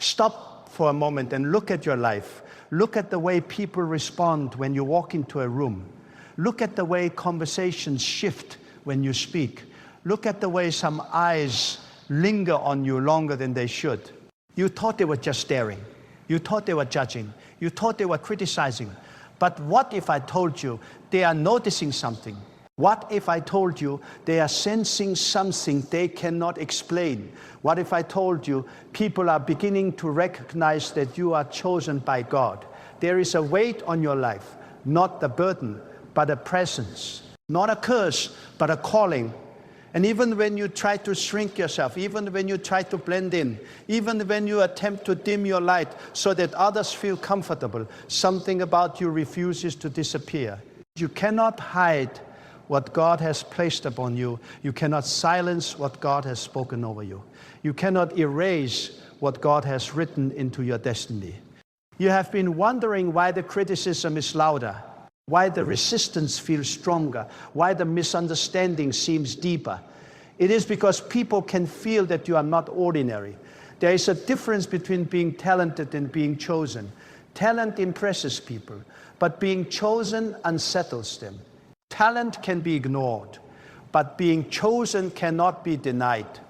Stop for a moment and look at your life. Look at the way people respond when you walk into a room. Look at the way conversations shift when you speak. Look at the way some eyes linger on you longer than they should. You thought they were just staring. You thought they were judging. You thought they were criticizing. But what if I told you they are noticing something? What if I told you they are sensing something they cannot explain? What if I told you people are beginning to recognize that you are chosen by God? There is a weight on your life, not the burden, but a presence. Not a curse, but a calling. And even when you try to shrink yourself, even when you try to blend in, even when you attempt to dim your light so that others feel comfortable, something about you refuses to disappear. You cannot hide what God has placed upon you. You cannot silence what God has spoken over you. You cannot erase what God has written into your destiny. You have been wondering why the criticism is louder, why the resistance feels stronger, why the misunderstanding seems deeper. It is because people can feel that you are not ordinary. There is a difference between being talented and being chosen. Talent impresses people, but being chosen unsettles them. Talent can be ignored, but being chosen cannot be denied.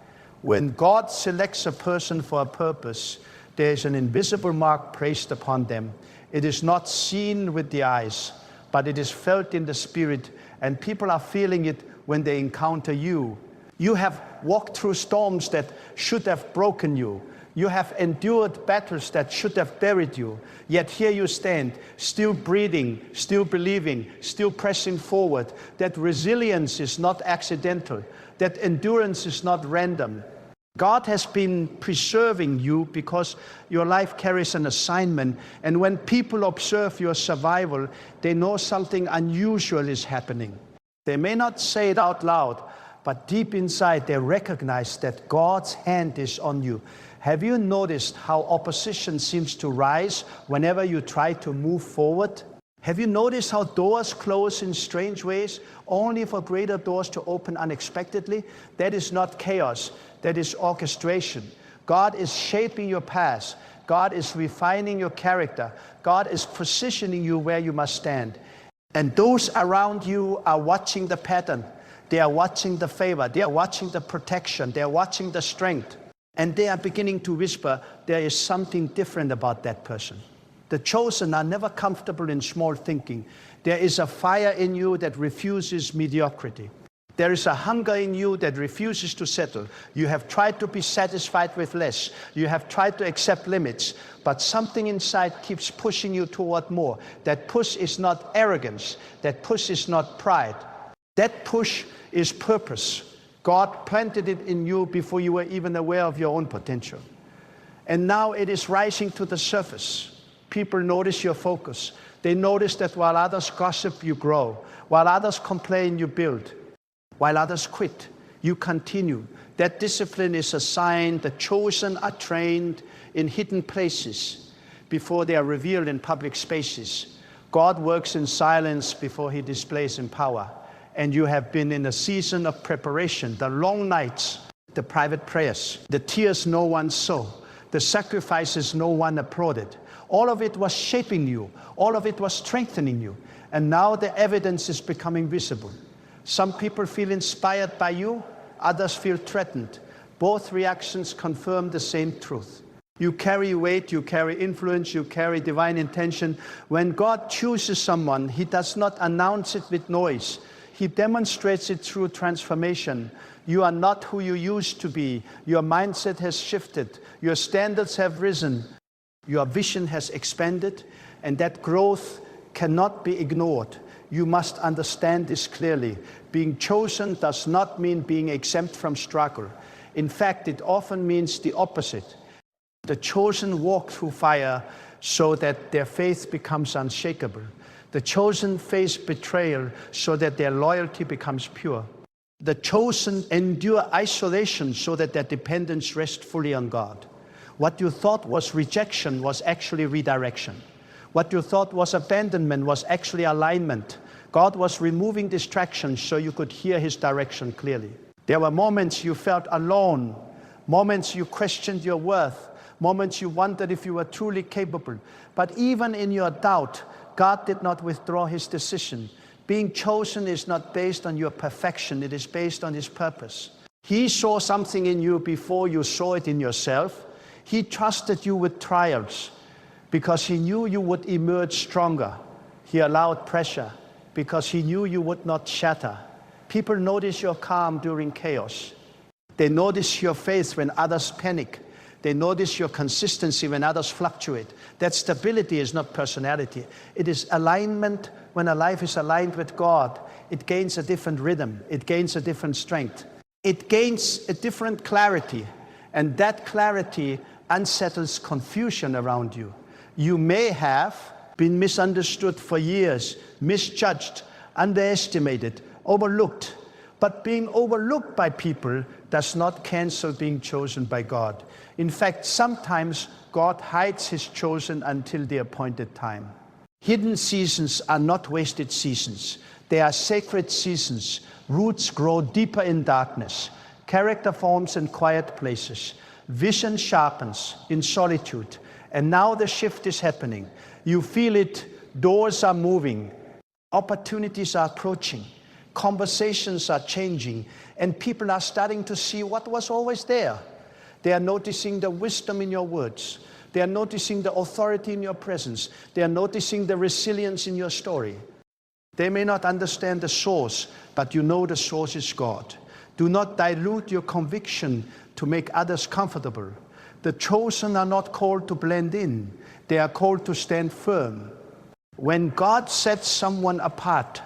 When God selects a person for a purpose, there is an invisible mark placed upon them. It is not seen with the eyes, but it is felt in the spirit, and people are feeling it when they encounter you. You have walked through storms that should have broken you. You have endured battles that should have buried you. Yet here you stand, still breathing, still believing, still pressing forward. That resilience is not accidental. That endurance is not random. God has been preserving you because your life carries an assignment. And when people observe your survival, they know something unusual is happening. They may not say it out loud, but deep inside they recognize that God's hand is on you. Have you noticed how opposition seems to rise whenever you try to move forward? Have you noticed how doors close in strange ways, only for greater doors to open unexpectedly? That is not chaos, that is orchestration. God is shaping your path. God is refining your character. God is positioning you where you must stand. And those around you are watching the pattern. They are watching the favor. They are watching the protection. They are watching the strength. And they are beginning to whisper, there is something different about that person. The chosen are never comfortable in small thinking. There is a fire in you that refuses mediocrity. There is a hunger in you that refuses to settle. You have tried to be satisfied with less. You have tried to accept limits, but something inside keeps pushing you toward more. That push is not arrogance. That push is not pride. That push is purpose. God planted it in you before you were even aware of your own potential. And now it is rising to the surface. People notice your focus. They notice that while others gossip, you grow. While others complain, you build. While others quit, you continue. That discipline is a sign the chosen are trained in hidden places before they are revealed in public spaces. God works in silence before he displays in power. And you have been in a season of preparation, the long nights, the private prayers, the tears no one saw, the sacrifices no one applauded. All of it was shaping you. All of it was strengthening you. And now the evidence is becoming visible. Some people feel inspired by you, others feel threatened. Both reactions confirm the same truth. You carry weight, you carry influence, you carry divine intention. When God chooses someone, he does not announce it with noise. He demonstrates it through transformation. You are not who you used to be. Your mindset has shifted. Your standards have risen. Your vision has expanded, and that growth cannot be ignored. You must understand this clearly. Being chosen does not mean being exempt from struggle. In fact, it often means the opposite. The chosen walk through fire so that their faith becomes unshakable. The chosen face betrayal so that their loyalty becomes pure. The chosen endure isolation so that their dependence rests fully on God. What you thought was rejection was actually redirection. What you thought was abandonment was actually alignment. God was removing distractions so you could hear his direction clearly. There were moments you felt alone, moments you questioned your worth, moments you wondered if you were truly capable. But even in your doubt, God did not withdraw his decision. Being chosen is not based on your perfection, it is based on his purpose. He saw something in you before you saw it in yourself. He trusted you with trials because he knew you would emerge stronger. He allowed pressure because he knew you would not shatter. People notice your calm during chaos. They notice your faith when others panic. They notice your consistency when others fluctuate. That stability is not personality. It is alignment. When a life is aligned with God, it gains a different rhythm. It gains a different strength. It gains a different clarity. And that clarity unsettles confusion around you. You may have been misunderstood for years, misjudged, underestimated, overlooked. But being overlooked by people does not cancel being chosen by God. In fact, sometimes God hides his chosen until the appointed time. Hidden seasons are not wasted seasons. They are sacred seasons. Roots grow deeper in darkness. Character forms in quiet places. Vision sharpens in solitude. And now the shift is happening. You feel it. Doors are moving. Opportunities are approaching. Conversations are changing. And people are starting to see what was always there. They are noticing the wisdom in your words. They are noticing the authority in your presence. They are noticing the resilience in your story. They may not understand the source, but you know the source is God. Do not dilute your conviction to make others comfortable. The chosen are not called to blend in. They are called to stand firm. When God sets someone apart,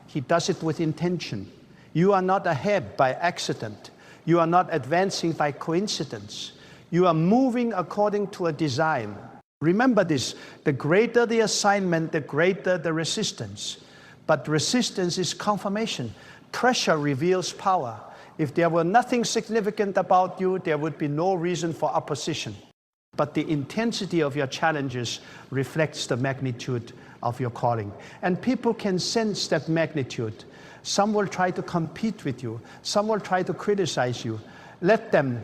he does it with intention. You are not ahead by accident. You are not advancing by coincidence. You are moving according to a design. Remember this, the greater the assignment, the greater the resistance. But resistance is confirmation. Pressure reveals power. If there were nothing significant about you, there would be no reason for opposition. But the intensity of your challenges reflects the magnitude of your calling. And people can sense that magnitude. Some will try to compete with you. Some will try to criticize you. Let them.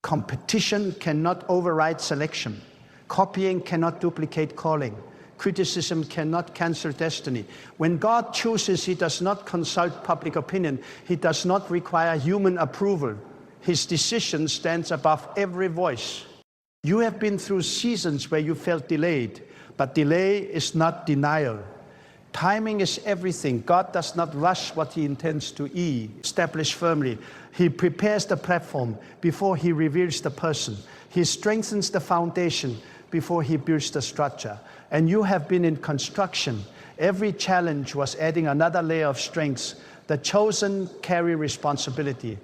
Competition cannot override selection. Copying cannot duplicate calling. Criticism cannot cancel destiny. When God chooses, he does not consult public opinion. He does not require human approval. His decision stands above every voice. You have been through seasons where you felt delayed, but delay is not denial. Timing is everything. God does not rush what he intends to establish firmly. He prepares the platform before he reveals the person. He strengthens the foundation before he builds the structure. And you have been in construction. Every challenge was adding another layer of strength. The chosen carry responsibility.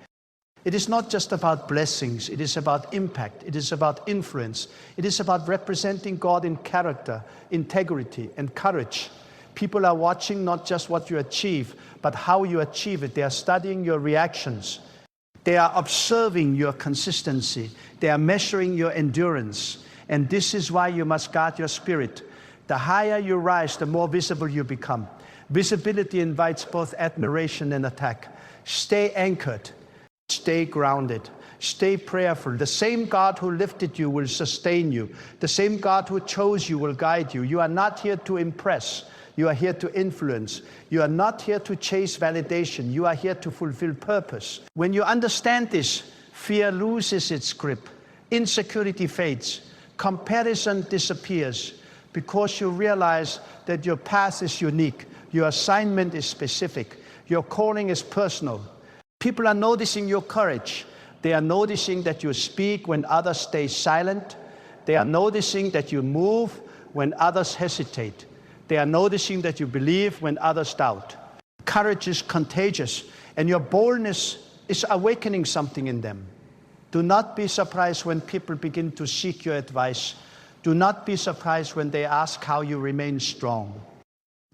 It is not just about blessings. It is about impact. It is about influence. It is about representing God in character, integrity, and courage. People are watching not just what you achieve, but how you achieve it. They are studying your reactions. They are observing your consistency. They are measuring your endurance. And this is why you must guard your spirit. The higher you rise, the more visible you become. Visibility invites both admiration and attack. Stay anchored. Stay grounded. Stay prayerful. The same God who lifted you will sustain you. The same God who chose you will guide you. You are not here to impress. You are here to influence. You are not here to chase validation. You are here to fulfill purpose. When you understand this, fear loses its grip. Insecurity fades. Comparison disappears because you realize that your path is unique. Your assignment is specific. Your calling is personal. People are noticing your courage. They are noticing that you speak when others stay silent. They are noticing that you move when others hesitate. They are noticing that you believe when others doubt. Courage is contagious, and your boldness is awakening something in them. Do not be surprised when people begin to seek your advice. Do not be surprised when they ask how you remain strong.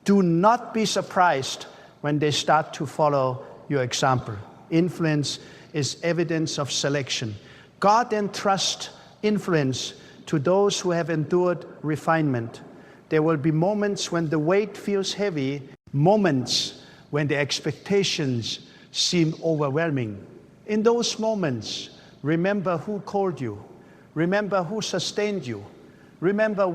Do not be surprised when they start to follow your example. Influence is evidence of selection. God entrusts influence to those who have endured refinement. There will be moments when the weight feels heavy, moments when the expectations seem overwhelming. In those moments, remember who called you. Remember who sustained you. Remember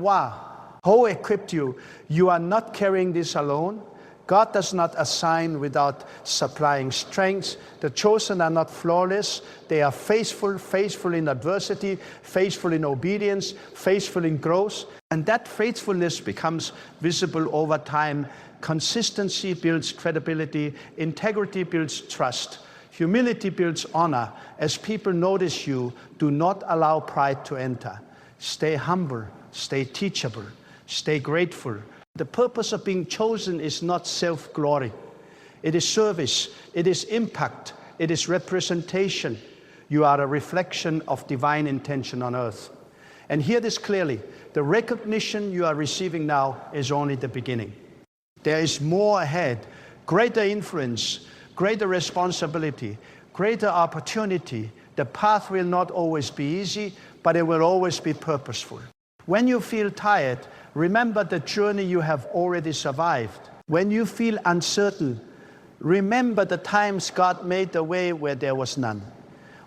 who equipped you. You are not carrying this alone. God does not assign without supplying strength. The chosen are not flawless. They are faithful in adversity, faithful in obedience, faithful in growth. And that faithfulness becomes visible over time. Consistency builds credibility. Integrity builds trust. Humility builds honor. As people notice you, do not allow pride to enter. Stay humble, stay teachable, stay grateful. The purpose of being chosen is not self-glory. It is service, it is impact, it is representation. You are a reflection of divine intention on earth. And hear this clearly, the recognition you are receiving now is only the beginning. There is more ahead, greater influence, greater responsibility, greater opportunity. The path will not always be easy, but it will always be purposeful. When you feel tired, remember the journey you have already survived. When you feel uncertain, remember the times God made a way where there was none.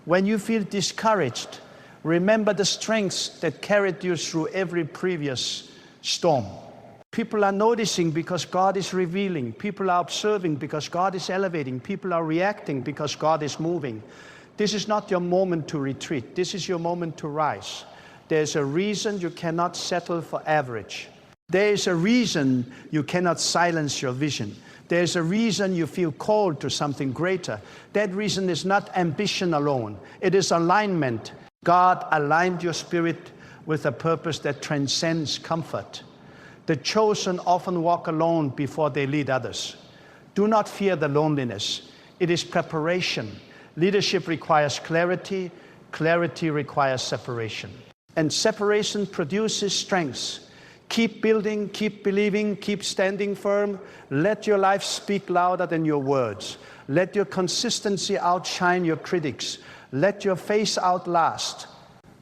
When you feel discouraged, remember the strengths that carried you through every previous storm. People are noticing because God is revealing. People are observing because God is elevating. People are reacting because God is moving. This is not your moment to retreat. This is your moment to rise. There's a reason you cannot settle for average. There is a reason you cannot silence your vision. There's a reason you feel called to something greater. That reason is not ambition alone. It is alignment. God aligned your spirit with a purpose that transcends comfort. The chosen often walk alone before they lead others. Do not fear the loneliness. It is preparation. Leadership requires clarity. Clarity requires separation. And separation produces strength. Keep building, keep believing, keep standing firm. Let your life speak louder than your words. Let your consistency outshine your critics. Let your faith outlast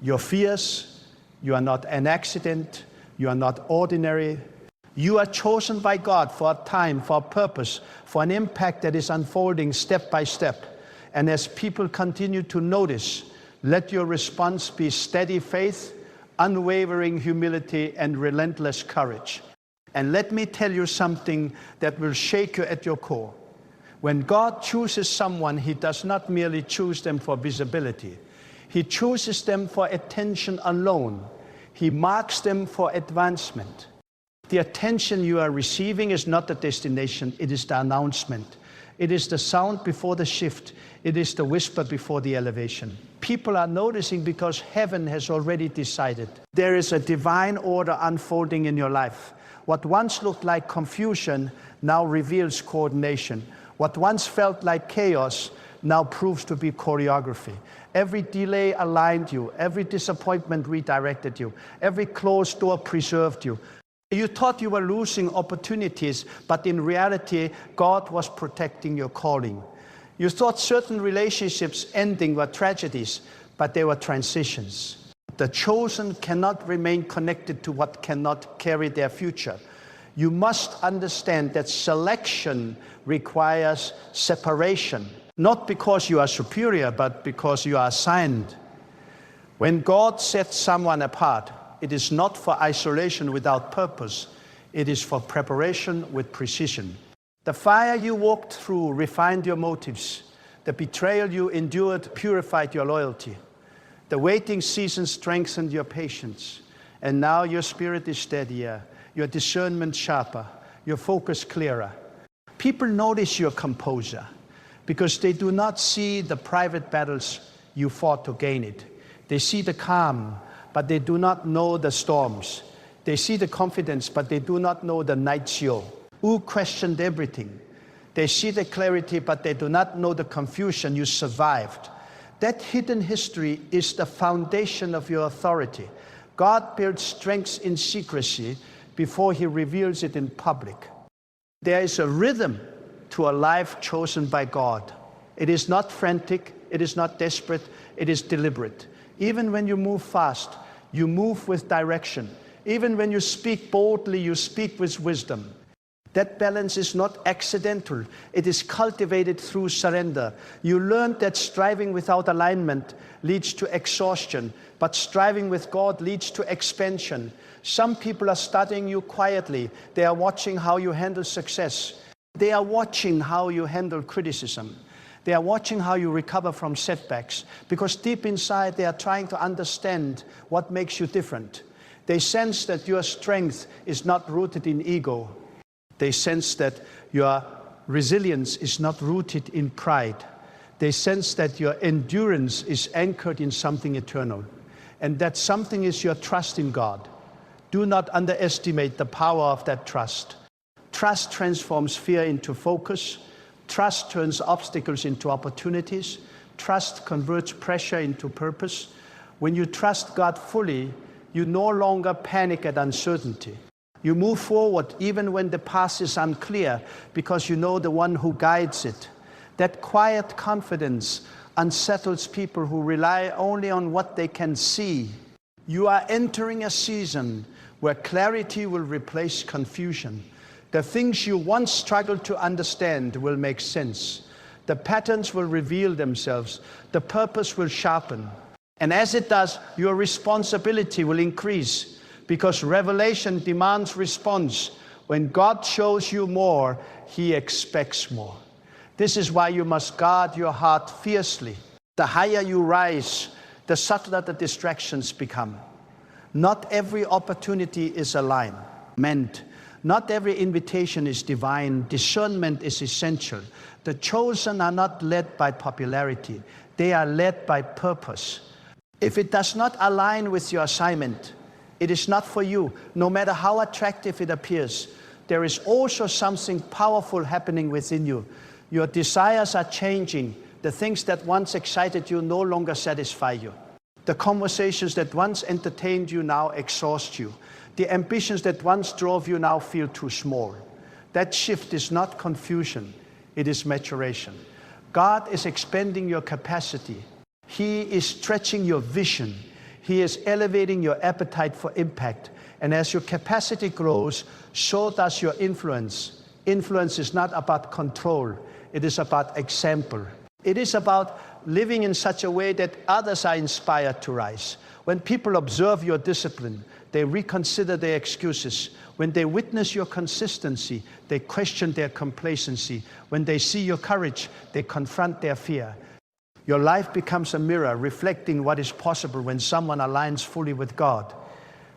your fears. You are not an accident. You are not ordinary. You are chosen by God for a time, for a purpose, for an impact that is unfolding step by step. And as people continue to notice, let your response be steady faith, unwavering humility, and relentless courage. And let me tell you something that will shake you at your core. When God chooses someone, He does not merely choose them for visibility. He chooses them for attention alone. He marks them for advancement. The attention you are receiving is not the destination, it is the announcement. It is the sound before the shift. It is the whisper before the elevation. People are noticing because heaven has already decided. There is a divine order unfolding in your life. What once looked like confusion now reveals coordination. What once felt like chaos now proves to be choreography. Every delay aligned you. Every disappointment redirected you. Every closed door preserved you. You thought you were losing opportunities, but in reality, God was protecting your calling. You thought certain relationships ending were tragedies, but they were transitions. The chosen cannot remain connected to what cannot carry their future. You must understand that selection requires separation, not because you are superior, but because you are assigned. When God sets someone apart, it is not for isolation without purpose. It is for preparation with precision. The fire you walked through refined your motives. The betrayal you endured purified your loyalty. The waiting season strengthened your patience. And now your spirit is steadier, your discernment sharper, your focus clearer. People notice your composure because they do not see the private battles you fought to gain it. They see the calm, but they do not know the storms. They see the confidence, but they do not know the night chill. Who questioned everything? They see the clarity, but they do not know the confusion you survived. That hidden history is the foundation of your authority. God builds strength in secrecy before He reveals it in public. There is a rhythm to a life chosen by God. It is not frantic, it is not desperate, it is deliberate. Even when you move fast, you move with direction. Even when you speak boldly, you speak with wisdom. That balance is not accidental. It is cultivated through surrender. You learn that striving without alignment leads to exhaustion, but striving with God leads to expansion. Some people are studying you quietly. They are watching how you handle success. They are watching how you handle criticism. They are watching how you recover from setbacks, because deep inside they are trying to understand what makes you different. They sense that your strength is not rooted in ego. They sense that your resilience is not rooted in pride. They sense that your endurance is anchored in something eternal, and that something is your trust in God. Do not underestimate the power of that trust. Trust transforms fear into focus. Trust turns obstacles into opportunities. Trust converts pressure into purpose. When you trust God fully, you no longer panic at uncertainty. You move forward even when the path is unclear, because you know the one who guides it. That quiet confidence unsettles people who rely only on what they can see. You are entering a season where clarity will replace confusion. The things you once struggled to understand will make sense. The patterns will reveal themselves. The purpose will sharpen. And as it does, your responsibility will increase, because revelation demands response. When God shows you more, He expects more. This is why you must guard your heart fiercely. The higher you rise, the subtler the distractions become. Not every opportunity is alignment. Not every invitation is divine. Discernment is essential. The chosen are not led by popularity. They are led by purpose. If it does not align with your assignment, it is not for you, no matter how attractive it appears. There is also something powerful happening within you. Your desires are changing. The things that once excited you no longer satisfy you. The conversations that once entertained you now exhaust you. The ambitions that once drove you now feel too small. That shift is not confusion, it is maturation. God is expanding your capacity. He is stretching your vision. He is elevating your appetite for impact. And as your capacity grows, so does your influence. Influence is not about control. It is about example. It is about living in such a way that others are inspired to rise. When people observe your discipline, they reconsider their excuses. When they witness your consistency, they question their complacency. When they see your courage, they confront their fear. Your life becomes a mirror reflecting what is possible when someone aligns fully with God.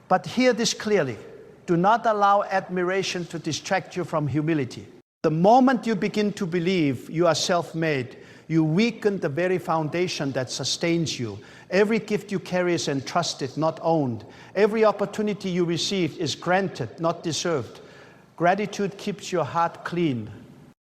But hear this clearly. Do not allow admiration to distract you from humility. The moment you begin to believe you are self-made, you weaken the very foundation that sustains you. Every gift you carry is entrusted, not owned. Every opportunity you receive is granted, not deserved. Gratitude keeps your heart clean.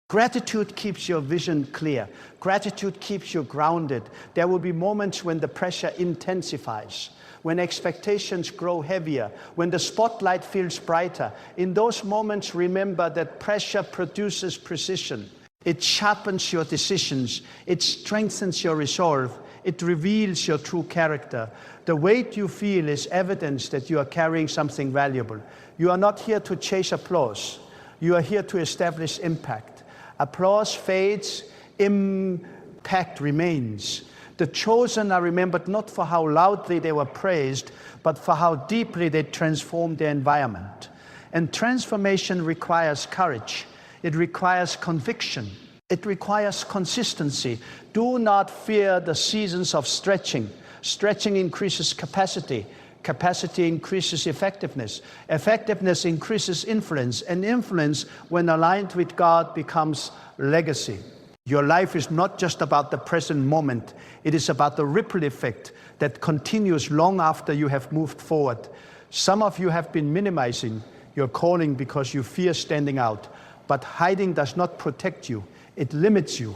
Gratitude keeps your vision clear. Gratitude keeps you grounded. There will be moments when the pressure intensifies, when expectations grow heavier, when the spotlight feels brighter. In those moments, remember that pressure produces precision. It sharpens your decisions. It strengthens your resolve. It reveals your true character. The weight you feel is evidence that you are carrying something valuable. You are not here to chase applause. You are here to establish impact. Applause fades, impact remains. The chosen are remembered not for how loudly they were praised, but for how deeply they transformed their environment. And transformation requires courage. It requires conviction. It requires consistency. Do not fear the seasons of stretching. Stretching increases capacity. Capacity increases effectiveness. Effectiveness increases influence. And influence, when aligned with God, becomes legacy. Your life is not just about the present moment. It is about the ripple effect that continues long after you have moved forward. Some of you have been minimizing your calling because you fear standing out. But hiding does not protect you. It limits you.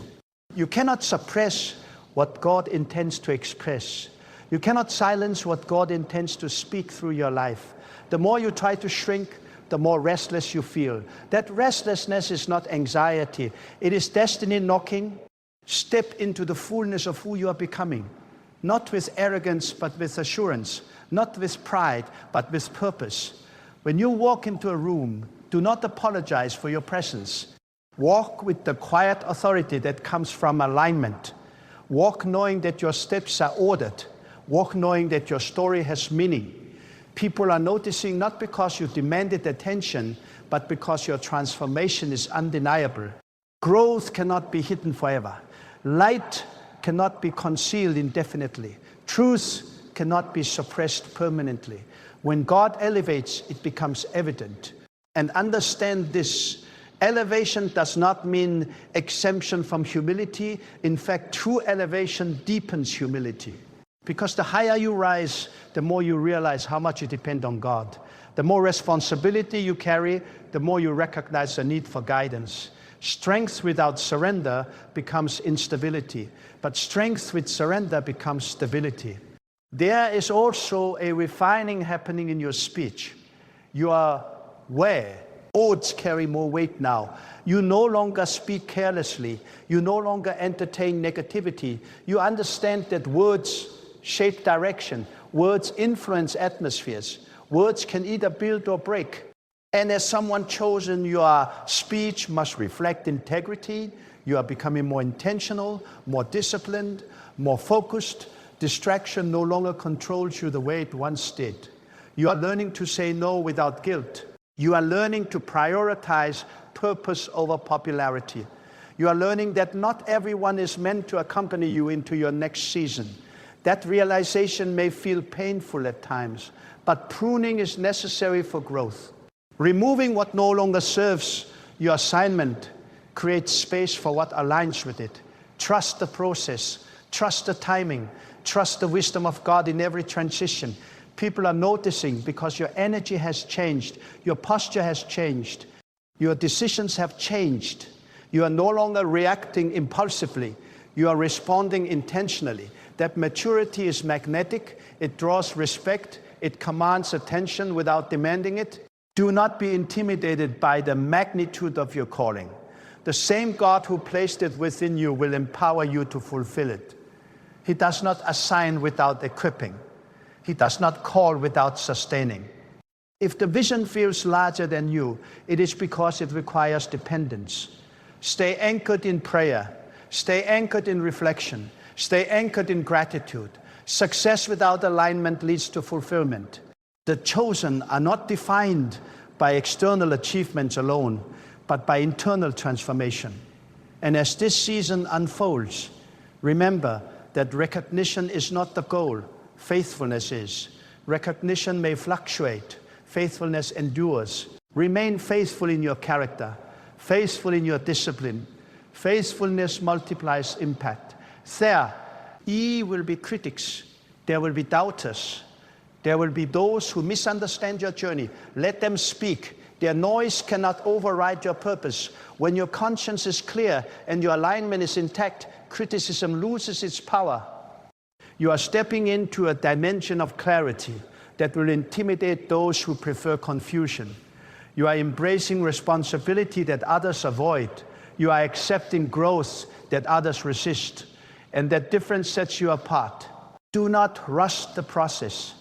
You cannot suppress what God intends to express. You cannot silence what God intends to speak through your life. The more you try to shrink, the more restless you feel. That restlessness is not anxiety. It is destiny knocking. Step into the fullness of who you are becoming. Not with arrogance, but with assurance. Not with pride, but with purpose. When you walk into a room, Do not apologize for your presence. Walk with the quiet authority that comes from alignment. Walk knowing that your steps are ordered. Walk knowing that your story has meaning. People are noticing not because you demanded attention, but because your transformation is undeniable. Growth cannot be hidden forever. Light cannot be concealed indefinitely. Truth cannot be suppressed permanently. When God elevates, it becomes evident. And understand this. Elevation does not mean exemption from humility. In fact, true elevation deepens humility. Because the higher you rise, the more you realize how much you depend on God. The more responsibility you carry, the more you recognize the need for guidance. Strength without surrender becomes instability, but strength with surrender becomes stability. There is also a refining happening in your speech. You are aware. Words carry more weight now. You no longer speak carelessly. You no longer entertain negativity. You understand that words shape direction. Words influence atmospheres. Words can either build or break. And as someone chosen, your speech must reflect integrity. You are becoming more intentional, more disciplined, more focused. Distraction no longer controls you the way it once did. You are learning to say no without guilt. You are learning to prioritize purpose over popularity. You are learning that not everyone is meant to accompany you into your next season. That realization may feel painful at times, but pruning is necessary for growth. Removing what no longer serves your assignment creates space for what aligns with it. Trust the process, trust the timing, trust the wisdom of God in every transition. People are noticing because your energy has changed, your posture has changed, your decisions have changed. You are no longer reacting impulsively, you are responding intentionally. That maturity is magnetic, it draws respect, it commands attention without demanding it. Do not be intimidated by the magnitude of your calling. The same God who placed it within you will empower you to fulfill it. He does not assign without equipping. He does not call without sustaining. If the vision feels larger than you, it is because it requires dependence. Stay anchored in prayer. Stay anchored in reflection. Stay anchored in gratitude. Success without alignment leads to fulfillment. The chosen are not defined by external achievements alone, but by internal transformation. And as this season unfolds, remember that recognition is not the goal. Faithfulness is. Recognition may fluctuate. Faithfulness endures. Remain faithful in your character, faithful in your discipline. Faithfulness multiplies impact. There will be critics. There will be doubters. There will be those who misunderstand your journey. Let them speak. Their noise cannot override your purpose. When your conscience is clear and your alignment is intact, criticism loses its power. You are stepping into a dimension of clarity that will intimidate those who prefer confusion. You are embracing responsibility that others avoid. You are accepting growth that others resist. And that difference sets you apart. Do not rush the process.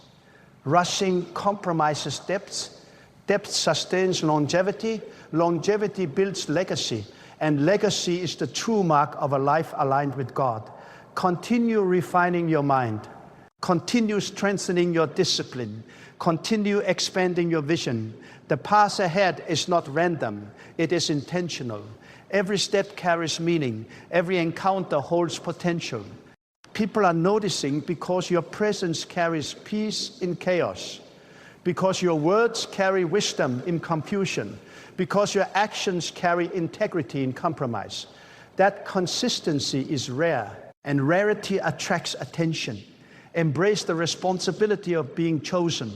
Rushing compromises depth. Depth sustains longevity. Longevity builds legacy. And legacy is the true mark of a life aligned with God. Continue refining your mind. Continue strengthening your discipline. Continue expanding your vision. The path ahead is not random. It is intentional. Every step carries meaning. Every encounter holds potential. People are noticing because your presence carries peace in chaos. Because your words carry wisdom in confusion. Because your actions carry integrity in compromise. That consistency is rare. And rarity attracts attention. Embrace the responsibility of being chosen,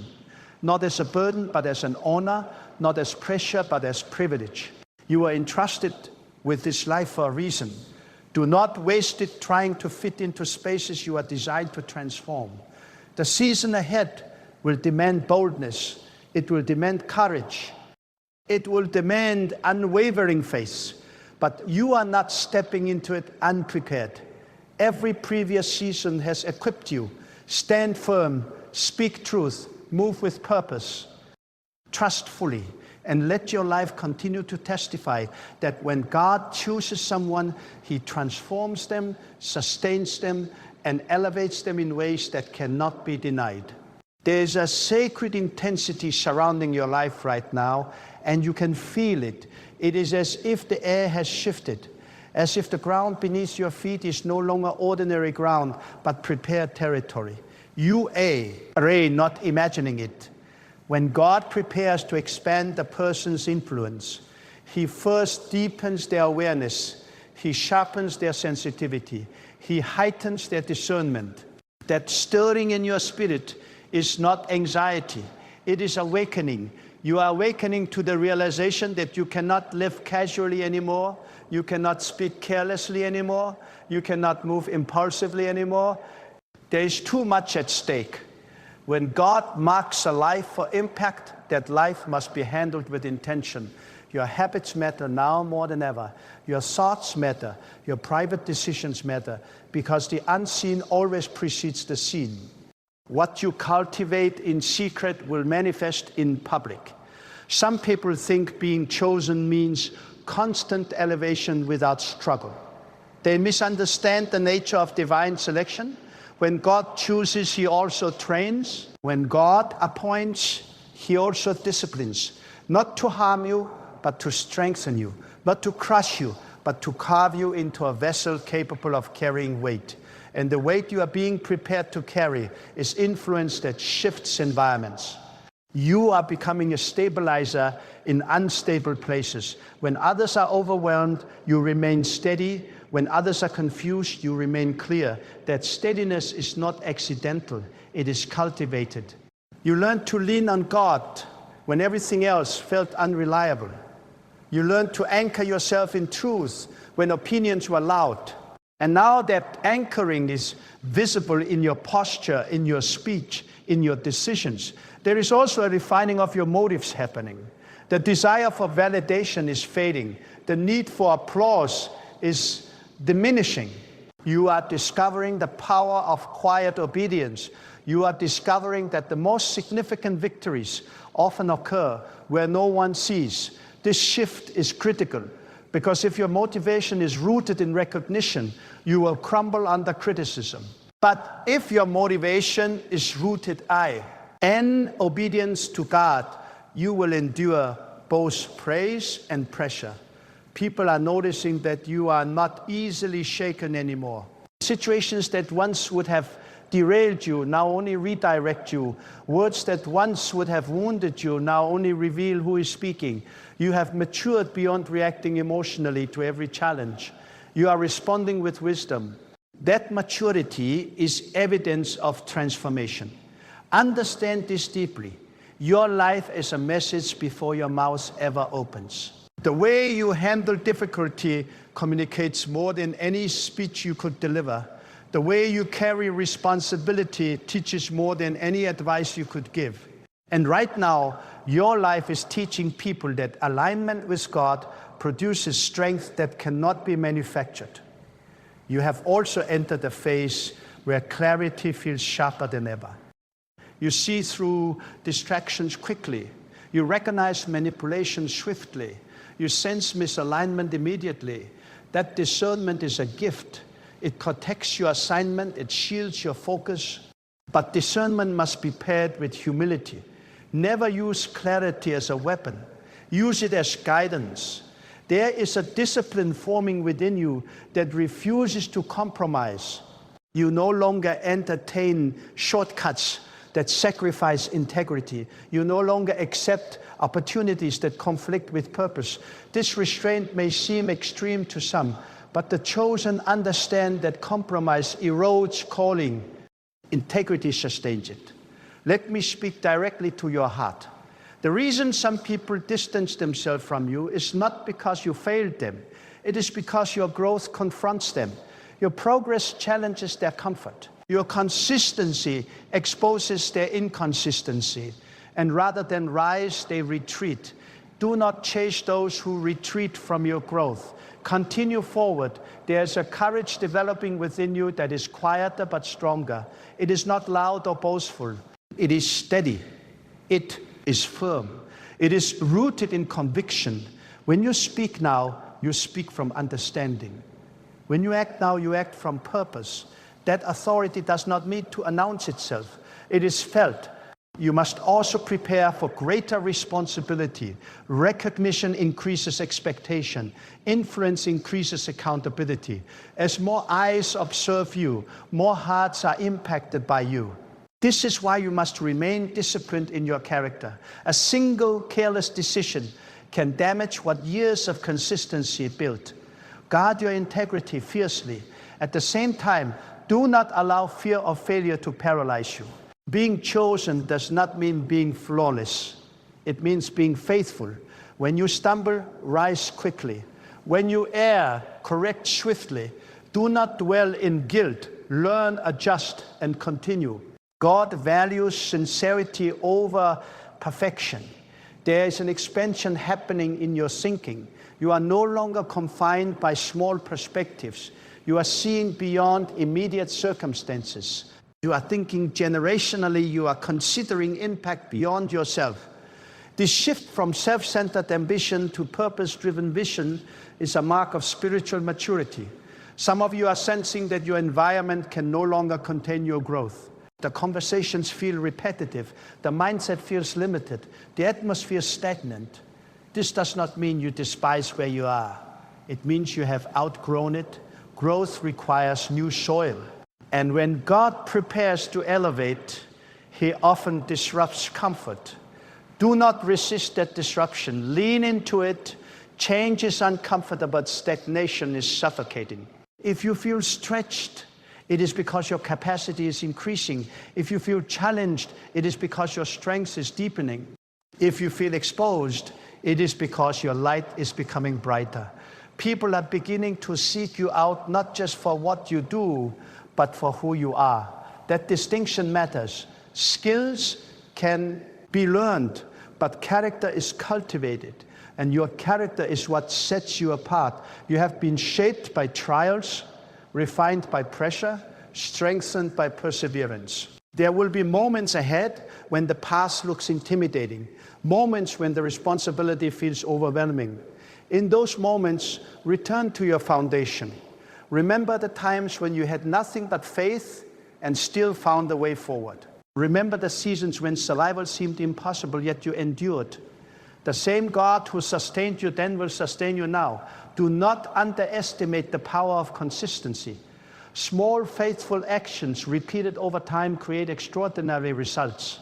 not as a burden, but as an honor, not as pressure, but as privilege. You are entrusted with this life for a reason. Do not waste it trying to fit into spaces you are designed to transform. The season ahead will demand boldness. It will demand courage. It will demand unwavering faith. But you are not stepping into it unprepared. Every previous season has equipped you. Stand firm, speak truth, move with purpose. Trust fully. And let your life continue to testify that when God chooses someone, He transforms them, sustains them, and elevates them in ways that cannot be denied. There is a sacred intensity surrounding your life right now, and you can feel it. It is as if the air has shifted, as if the ground beneath your feet is no longer ordinary ground, but prepared territory. You are not imagining it. When God prepares to expand a person's influence, He first deepens their awareness, He sharpens their sensitivity, He heightens their discernment. That stirring in your spirit is not anxiety, it is awakening. You are awakening to the realization that you cannot live casually anymore, you cannot speak carelessly anymore, you cannot move impulsively anymore. There is too much at stake. When God marks a life for impact, that life must be handled with intention. Your habits matter now more than ever. Your thoughts matter. Your private decisions matter, because the unseen always precedes the seen. What you cultivate in secret will manifest in public. Some people think being chosen means constant elevation without struggle. They misunderstand the nature of divine selection. When God chooses, He also trains. When God appoints, He also disciplines. Not to harm you, but to strengthen you. Not to crush you, but to carve you into a vessel capable of carrying weight. And the weight you are being prepared to carry is influence that shifts environments. You are becoming a stabilizer in unstable places. When others are overwhelmed, you remain steady. When others are confused, you remain clear. That steadiness is not accidental, it is cultivated. You learn to lean on God when everything else felt unreliable. You learn to anchor yourself in truth when opinions were loud. And now that anchoring is visible in your posture, in your speech, in your decisions, there is also a refining of your motives happening. The desire for validation is fading. The need for applause is diminishing. You are discovering the power of quiet obedience. You are discovering that the most significant victories often occur where no one sees. This shift is critical, because if your motivation is rooted in recognition, you will crumble under criticism. But if your motivation is rooted in obedience to God, you will endure both praise and pressure. People are noticing that you are not easily shaken anymore. Situations that once would have derailed you now only redirect you. Words that once would have wounded you now only reveal who is speaking. You have matured beyond reacting emotionally to every challenge. You are responding with wisdom. That maturity is evidence of transformation. Understand this deeply. Your life is a message before your mouth ever opens. The way you handle difficulty communicates more than any speech you could deliver. The way you carry responsibility teaches more than any advice you could give. And right now, your life is teaching people that alignment with God produces strength that cannot be manufactured. You have also entered a phase where clarity feels sharper than ever. You see through distractions quickly. You recognize manipulation swiftly. You sense misalignment immediately. That discernment is a gift. It protects your assignment. It shields your focus. But discernment must be paired with humility. Never use clarity as a weapon. Use it as guidance. There is a discipline forming within you that refuses to compromise. You no longer entertain shortcuts that sacrifice integrity. You no longer accept opportunities that conflict with purpose. This restraint may seem extreme to some, but the chosen understand that compromise erodes calling. Integrity sustains it. Let me speak directly to your heart. The reason some people distance themselves from you is not because you failed them. It is because your growth confronts them. Your progress challenges their comfort. Your consistency exposes their inconsistency. And rather than rise, they retreat. Do not chase those who retreat from your growth. Continue forward. There is a courage developing within you that is quieter but stronger. It is not loud or boastful. It is steady. It is firm. It is rooted in conviction. When you speak now, you speak from understanding. When you act now, you act from purpose. That authority does not need to announce itself. It is felt. You must also prepare for greater responsibility. Recognition increases expectation. Influence increases accountability. As more eyes observe you, more hearts are impacted by you. This is why you must remain disciplined in your character. A single careless decision can damage what years of consistency built. Guard your integrity fiercely. At the same time, do not allow fear of failure to paralyze you. Being chosen does not mean being flawless. It means being faithful. When you stumble, rise quickly. When you err, correct swiftly. Do not dwell in guilt. Learn, adjust, and continue. God values sincerity over perfection. There is an expansion happening in your thinking. You are no longer confined by small perspectives. You are seeing beyond immediate circumstances. You are thinking generationally. You are considering impact beyond yourself. This shift from self-centered ambition to purpose-driven vision is a mark of spiritual maturity. Some of you are sensing that your environment can no longer contain your growth. The conversations feel repetitive. The mindset feels limited. The atmosphere stagnant. This does not mean you despise where you are. It means you have outgrown it. Growth requires new soil. And when God prepares to elevate, He often disrupts comfort. Do not resist that disruption. Lean into it. Change is uncomfortable, but stagnation is suffocating. If you feel stretched, it is because your capacity is increasing. If you feel challenged, it is because your strength is deepening. If you feel exposed, it is because your light is becoming brighter. People are beginning to seek you out, not just for what you do, but for who you are. That distinction matters. Skills can be learned, but character is cultivated. And your character is what sets you apart. You have been shaped by trials, refined by pressure, strengthened by perseverance. There will be moments ahead when the path looks intimidating, moments when the responsibility feels overwhelming. In those moments, return to your foundation. Remember the times when you had nothing but faith and still found a way forward. Remember the seasons when survival seemed impossible, yet you endured. The same God who sustained you then will sustain you now. Do not underestimate the power of consistency. Small, faithful actions repeated over time create extraordinary results.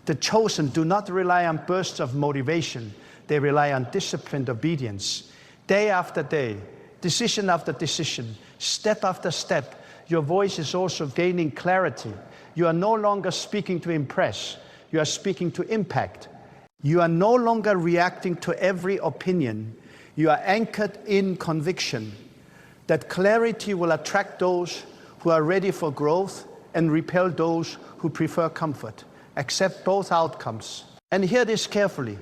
The chosen do not rely on bursts of motivation. They rely on disciplined obedience. Day after day, decision after decision, step after step, your voice is also gaining clarity. You are no longer speaking to impress. You are speaking to impact. You are no longer reacting to every opinion. You are anchored in conviction. That clarity will attract those who are ready for growth and repel those who prefer comfort. Accept both outcomes. And hear this carefully.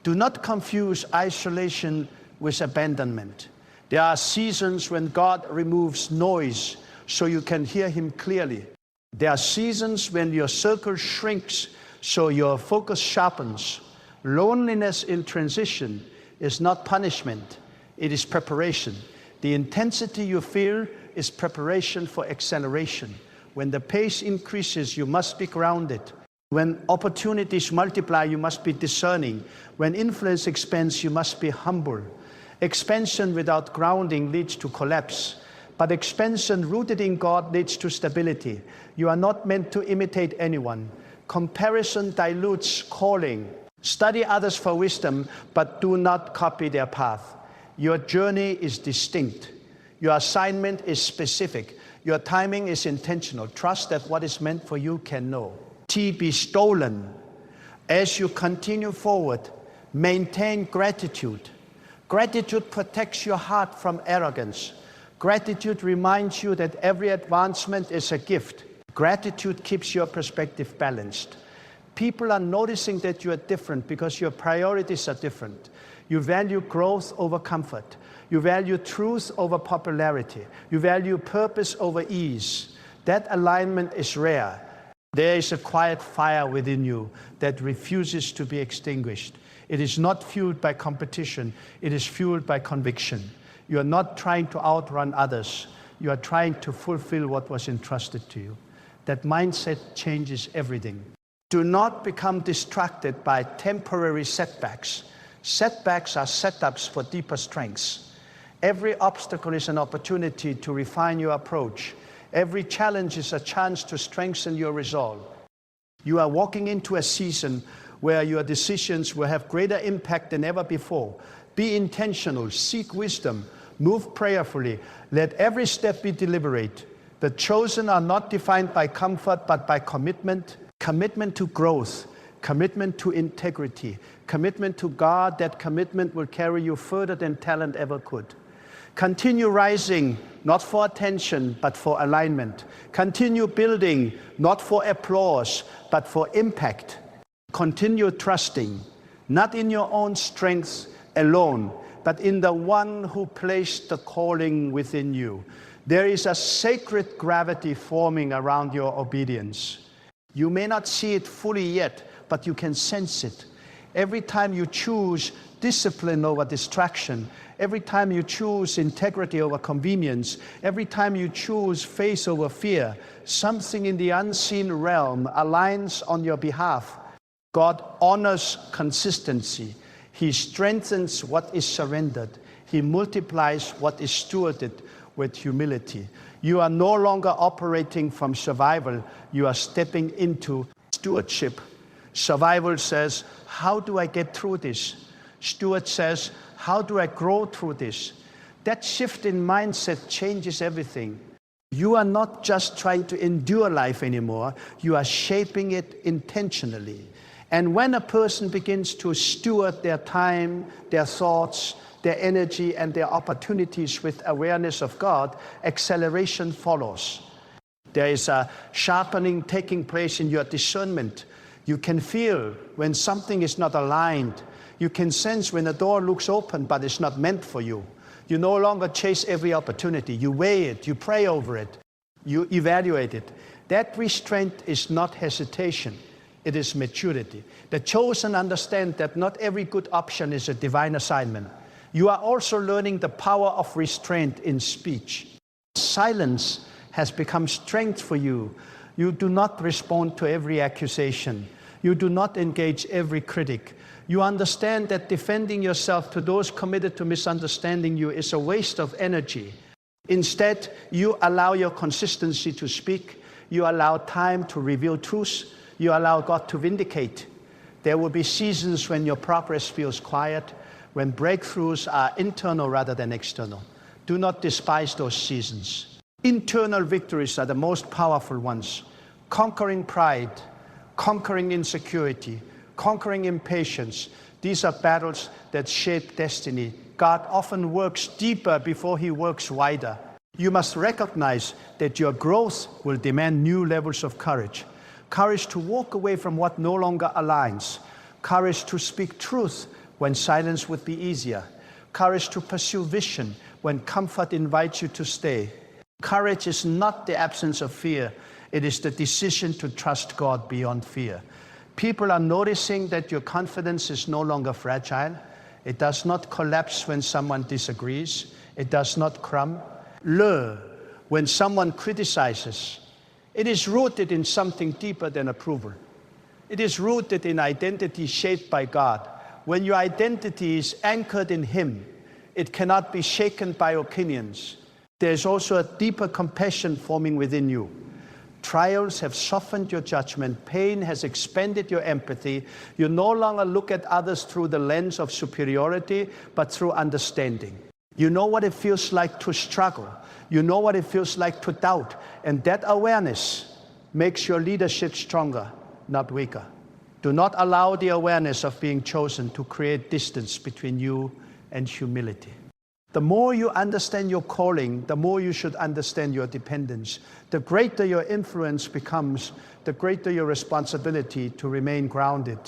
Do not confuse isolation with abandonment. There are seasons when God removes noise so you can hear Him clearly. There are seasons when your circle shrinks so your focus sharpens. Loneliness in transition is not punishment, it is preparation. The intensity you feel is preparation for acceleration. When the pace increases, you must be grounded. When opportunities multiply, you must be discerning. When influence expands, you must be humble. Expansion without grounding leads to collapse, but expansion rooted in God leads to stability. You are not meant to imitate anyone. Comparison dilutes calling. Study others for wisdom, but do not copy their path. Your journey is distinct. Your assignment is specific. Your timing is intentional. Trust that what is meant for you can know. Be stolen. As you continue forward, maintain gratitude. Gratitude protects your heart from arrogance. Gratitude reminds you that every advancement is a gift. Gratitude keeps your perspective balanced. People are noticing that you are different because your priorities are different. You value growth over comfort. You value truth over popularity. You value purpose over ease. That alignment is rare. There is a quiet fire within you that refuses to be extinguished. It is not fueled by competition. It is fueled by conviction. You are not trying to outrun others. You are trying to fulfill what was entrusted to you. That mindset changes everything. Do not become distracted by temporary setbacks. Setbacks are setups for deeper strengths. Every obstacle is an opportunity to refine your approach. Every challenge is a chance to strengthen your resolve. You are walking into a season where your decisions will have greater impact than ever before. Be intentional, seek wisdom, move prayerfully. Let every step be deliberate. The chosen are not defined by comfort, but by commitment. Commitment to growth, commitment to integrity, commitment to God. That commitment will carry you further than talent ever could. Continue rising, not for attention, but for alignment. Continue building, not for applause, but for impact. Continue trusting, not in your own strength alone, but in the one who placed the calling within you. There is a sacred gravity forming around your obedience. You may not see it fully yet, but you can sense it. Every time you choose discipline over distraction, every time you choose integrity over convenience, every time you choose faith over fear, something in the unseen realm aligns on your behalf. God honors consistency. He strengthens what is surrendered. He multiplies what is stewarded with humility. You are no longer operating from survival. You are stepping into stewardship. Survival says, how do I get through this? Steward says, how do I grow through this? That shift in mindset changes everything. You are not just trying to endure life anymore. You are shaping it intentionally. And when a person begins to steward their time, their thoughts, their energy, and their opportunities with awareness of God, acceleration follows. There is a sharpening taking place in your discernment. You can feel when something is not aligned. You can sense when a door looks open but it's not meant for you. You no longer chase every opportunity. You weigh it, you pray over it, you evaluate it. That restraint is not hesitation. It is maturity. The chosen understand that not every good option is a divine assignment. You are also learning the power of restraint in speech. Silence has become strength for you. You do not respond to every accusation. You do not engage every critic. You understand that defending yourself to those committed to misunderstanding you is a waste of energy. Instead, you allow your consistency to speak. You allow time to reveal truth. You allow God to vindicate. There will be seasons when your progress feels quiet, when breakthroughs are internal rather than external. Do not despise those seasons. Internal victories are the most powerful ones. Conquering pride, conquering insecurity, conquering impatience. These are battles that shape destiny. God often works deeper before He works wider. You must recognize that your growth will demand new levels of courage. Courage to walk away from what no longer aligns. Courage to speak truth when silence would be easier. Courage to pursue vision when comfort invites you to stay. Courage is not the absence of fear. It is the decision to trust God beyond fear. People are noticing that your confidence is no longer fragile. It does not collapse when someone disagrees. It does not crumble when someone criticizes. It is rooted in something deeper than approval. It is rooted in identity shaped by God. When your identity is anchored in Him, it cannot be shaken by opinions. There is also a deeper compassion forming within you. Trials have softened your judgment. Pain has expanded your empathy. You no longer look at others through the lens of superiority, but through understanding. You know what it feels like to struggle. You know what it feels like to doubt. And that awareness makes your leadership stronger, not weaker. Do not allow the awareness of being chosen to create distance between you and humility. The more you understand your calling, the more you should understand your dependence. The greater your influence becomes, the greater your responsibility to remain grounded.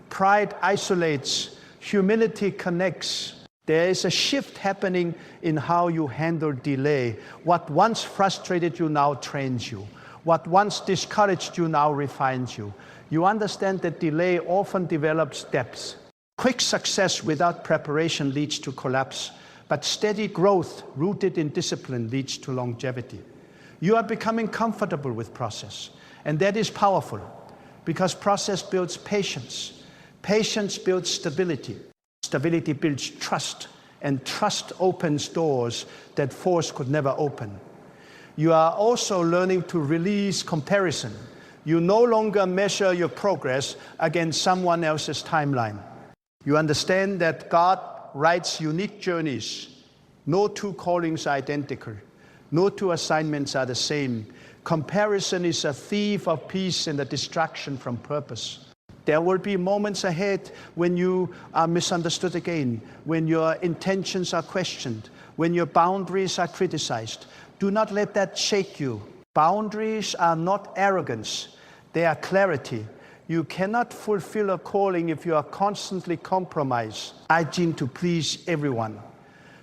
Pride isolates, humility connects. There is a shift happening in how you handle delay. What once frustrated you now trains you. What once discouraged you now refines you. You understand that delay often develops depth. Quick success without preparation leads to collapse, but steady growth rooted in discipline leads to longevity. You are becoming comfortable with process, and that is powerful because process builds patience. Patience builds stability. Stability builds trust, and trust opens doors that force could never open. You are also learning to release comparison. You no longer measure your progress against someone else's timeline. You understand that God writes unique journeys. No two callings are identical. No two assignments are the same. Comparison is a thief of peace and a distraction from purpose. There will be moments ahead when you are misunderstood again, when your intentions are questioned, when your boundaries are criticized. Do not let that shake you. Boundaries are not arrogance. They are clarity. You cannot fulfill a calling if you are constantly compromising to please everyone.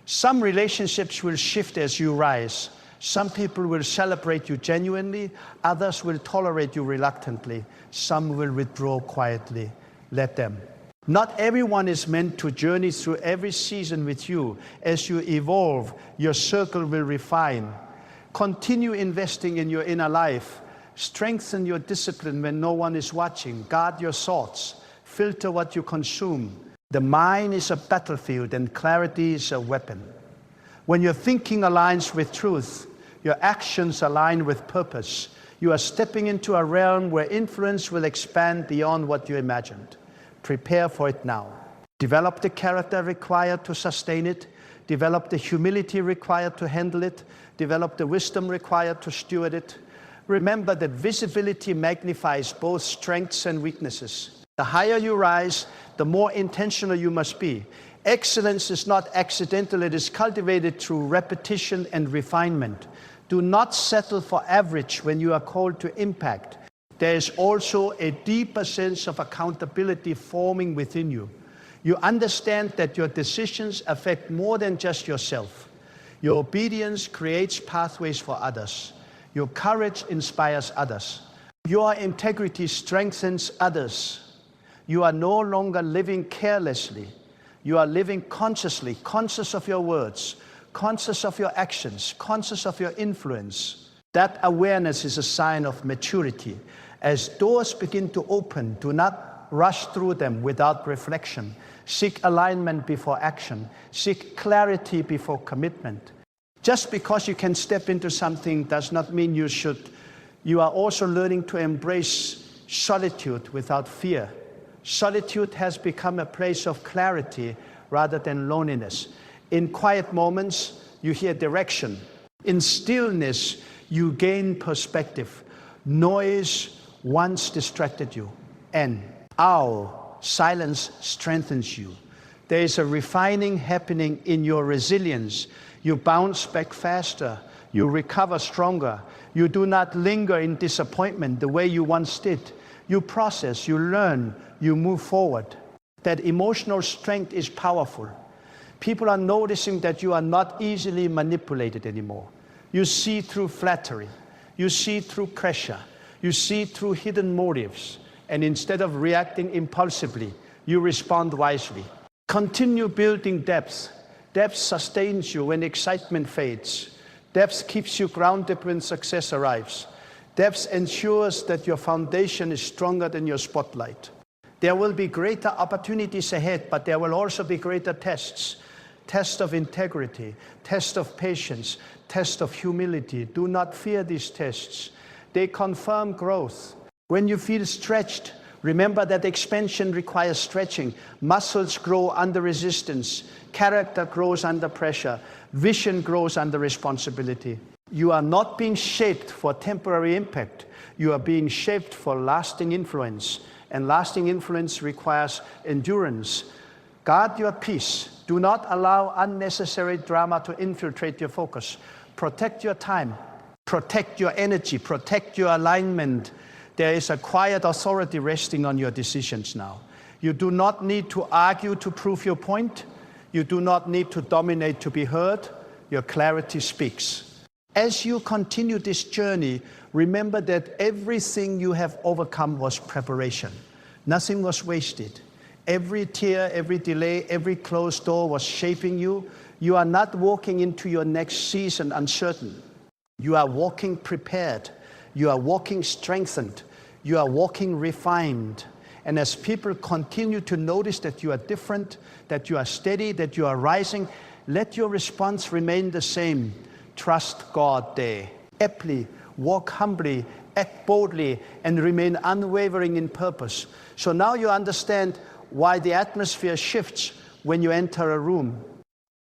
Some relationships will shift as you rise. Some people will celebrate you genuinely. Others will tolerate you reluctantly. Some will withdraw quietly. Let them. Not everyone is meant to journey through every season with you. As you evolve, your circle will refine. Continue investing in your inner life. Strengthen your discipline when no one is watching. Guard your thoughts. Filter what you consume. The mind is a battlefield and clarity is a weapon. When your thinking aligns with truth, your actions align with purpose. You are stepping into a realm where influence will expand beyond what you imagined. Prepare for it now. Develop the character required to sustain it. Develop the humility required to handle it. Develop the wisdom required to steward it. Remember that visibility magnifies both strengths and weaknesses. The higher you rise, the more intentional you must be. Excellence is not accidental, it is cultivated through repetition and refinement. Do not settle for average when you are called to impact. There is also a deeper sense of accountability forming within you. You understand that your decisions affect more than just yourself. Your obedience creates pathways for others. Your courage inspires others. Your integrity strengthens others. You are no longer living carelessly. You are living consciously, conscious of your words, conscious of your actions, conscious of your influence. That awareness is a sign of maturity. As doors begin to open, do not rush through them without reflection. Seek alignment before action. Seek clarity before commitment. Just because you can step into something does not mean you should. You are also learning to embrace solitude without fear. Solitude has become a place of clarity rather than loneliness. In quiet moments, you hear direction. In stillness, you gain perspective. Noise once distracted you. And silence strengthens you. There is a refining happening in your resilience. You bounce back faster. You recover stronger. You do not linger in disappointment the way you once did. You process, you learn, you move forward. That emotional strength is powerful. People are noticing that you are not easily manipulated anymore. You see through flattery. You see through pressure. You see through hidden motives. And instead of reacting impulsively, you respond wisely. Continue building depth. Depth sustains you when excitement fades. Depth keeps you grounded when success arrives. Depth ensures that your foundation is stronger than your spotlight. There will be greater opportunities ahead, but there will also be greater tests. Test of integrity, test of patience, test of humility. Do not fear these tests. They confirm growth. When you feel stretched, remember that expansion requires stretching. Muscles grow under resistance. Character grows under pressure. Vision grows under responsibility. You are not being shaped for temporary impact. You are being shaped for lasting influence. And lasting influence requires endurance. Guard your peace. Do not allow unnecessary drama to infiltrate your focus. Protect your time. Protect your energy. Protect your alignment. There is a quiet authority resting on your decisions now. You do not need to argue to prove your point. You do not need to dominate to be heard. Your clarity speaks. As you continue this journey, remember that everything you have overcome was preparation. Nothing was wasted. Every tear, every delay, every closed door was shaping you. You are not walking into your next season uncertain. You are walking prepared. You are walking strengthened. You are walking refined. And as people continue to notice that you are different, that you are steady, that you are rising, let your response remain the same. Trust God there. Aptly, walk humbly, act boldly, and remain unwavering in purpose. So now you understand why the atmosphere shifts when you enter a room.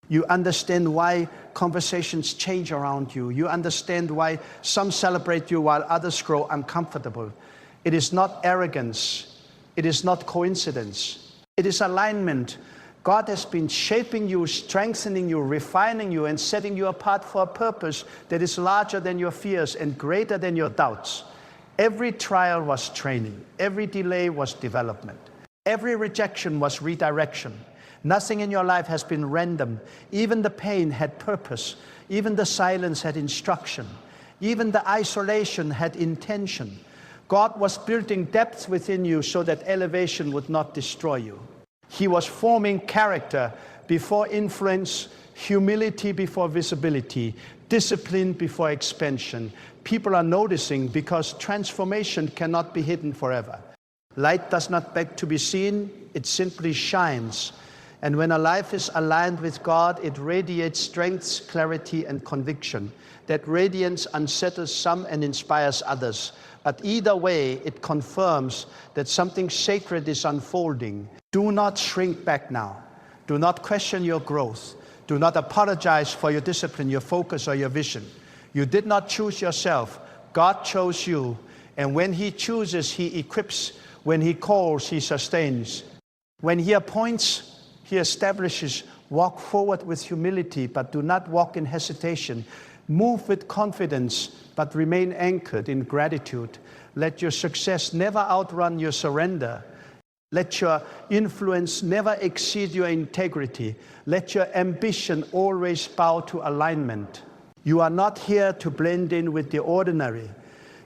You understand why conversations change around you. You understand why some celebrate you while others grow uncomfortable. It is not arrogance. It is not coincidence. It is alignment. God has been shaping you, strengthening you, refining you, and setting you apart for a purpose that is larger than your fears and greater than your doubts. Every trial was training. Every delay was development. Every rejection was redirection. Nothing in your life has been random. Even the pain had purpose. Even the silence had instruction. Even the isolation had intention. God was building depth within you so that elevation would not destroy you. He was forming character before influence, humility before visibility, discipline before expansion. People are noticing because transformation cannot be hidden forever. Light does not beg to be seen, it simply shines. And when a life is aligned with God, it radiates strength, clarity, and conviction. That radiance unsettles some and inspires others. But either way, it confirms that something sacred is unfolding. Do not shrink back now. Do not question your growth. Do not apologize for your discipline, your focus, or your vision. You did not choose yourself. God chose you. And when He chooses, He equips. When He calls, He sustains. When He appoints, He establishes. Walk forward with humility, but do not walk in hesitation. Move with confidence, but remain anchored in gratitude. Let your success never outrun your surrender. Let your influence never exceed your integrity. Let your ambition always bow to alignment. You are not here to blend in with the ordinary.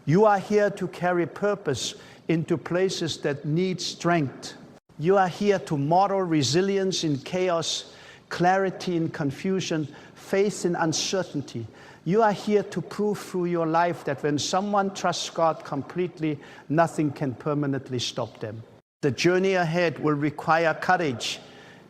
You are here to carry purpose into places that need strength. You are here to model resilience in chaos, clarity in confusion, faith in uncertainty. You are here to prove through your life that when someone trusts God completely, nothing can permanently stop them. The journey ahead will require courage.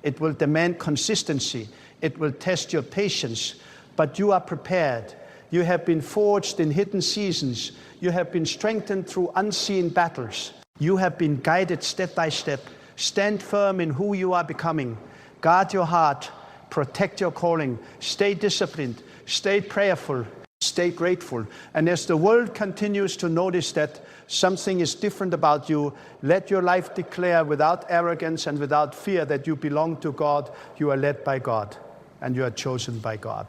It will demand consistency. It will test your patience. But you are prepared. You have been forged in hidden seasons. You have been strengthened through unseen battles. You have been guided step by step. Stand firm in who you are becoming. Guard your heart. Protect your calling. Stay disciplined. Stay prayerful. Stay grateful. And as the world continues to notice that something is different about you, let your life declare without arrogance and without fear that you belong to God, you are led by God, and you are chosen by God.